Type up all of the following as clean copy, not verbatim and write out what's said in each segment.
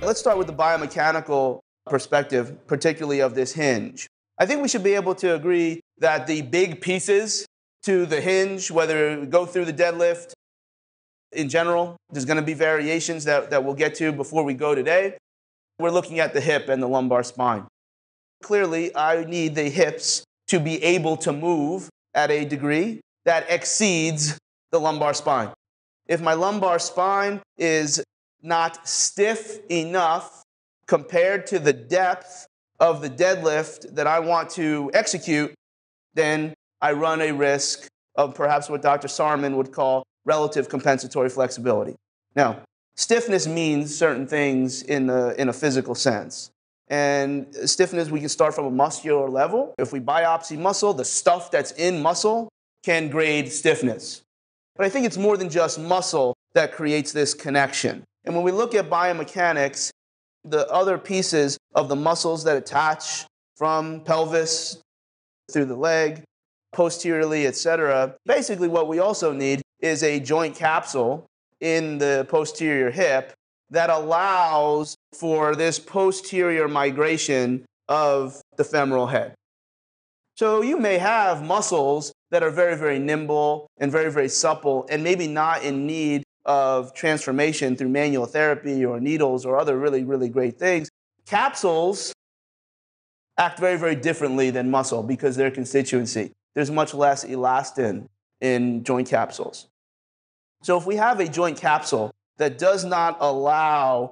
Let's start with the biomechanical perspective, particularly of this hinge. I think we should be able to agree that the big pieces to the hinge, whether we go through the deadlift in general, there's going to be variations that we'll get to before we go today. We're looking at the hip and the lumbar spine. Clearly, I need the hips to be able to move at a degree that exceeds the lumbar spine. If my lumbar spine is not stiff enough compared to the depth of the deadlift that I want to execute, then I run a risk of perhaps what Dr. Sarman would call relative compensatory flexibility. Now, stiffness means certain things in a physical sense. And stiffness, we can start from a muscular level. If we biopsy muscle, the stuff that's in muscle can grade stiffness. But I think it's more than just muscle that creates this connection. And when we look at biomechanics, the other pieces of the muscles that attach from pelvis through the leg, posteriorly, etc. Basically, what we also need is a joint capsule in the posterior hip that allows for this posterior migration of the femoral head. So you may have muscles that are very, very nimble and very, very supple and maybe not in need of transformation through manual therapy or needles or other really, really great things. Capsules act very, very differently than muscle because their constituency. There's much less elastin in joint capsules. So if we have a joint capsule that does not allow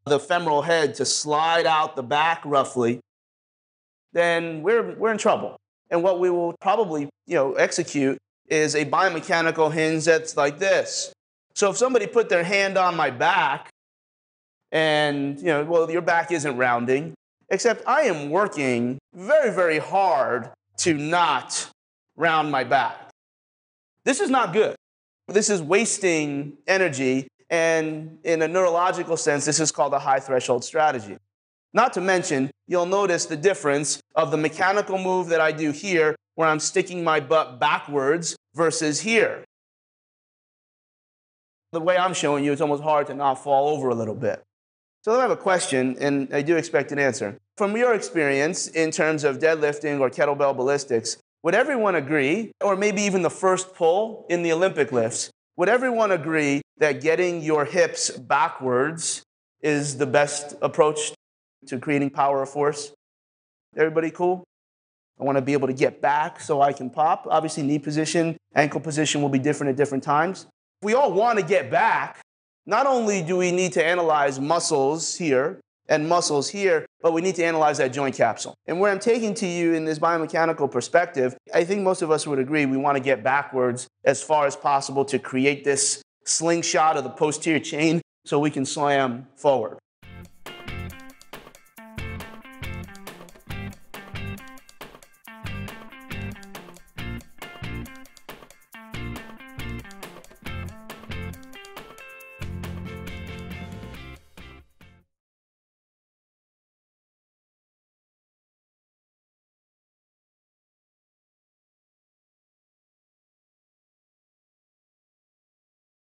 the femoral head to slide out the back roughly, then we're in trouble. And what we will probably execute is a biomechanical hinge that's like this. So if somebody put their hand on my back and, well, your back isn't rounding, except I am working very, very hard to not round my back. This is not good. This is wasting energy, and in a neurological sense, this is called a high threshold strategy. Not to mention, you'll notice the difference of the mechanical move that I do here, where I'm sticking my butt backwards, versus here. The way I'm showing you, it's almost hard to not fall over a little bit. So I have a question, and I do expect an answer. From your experience in terms of deadlifting or kettlebell ballistics, would everyone agree, or maybe even the first pull in the Olympic lifts, would everyone agree that getting your hips backwards is the best approach to creating power or force? Everybody cool? I want to be able to get back so I can pop. Obviously, knee position, ankle position will be different at different times. If we all want to get back, not only do we need to analyze muscles here and muscles here, but we need to analyze that joint capsule. And where I'm taking to you in this biomechanical perspective, I think most of us would agree we want to get backwards as far as possible to create this slingshot of the posterior chain so we can slam forward.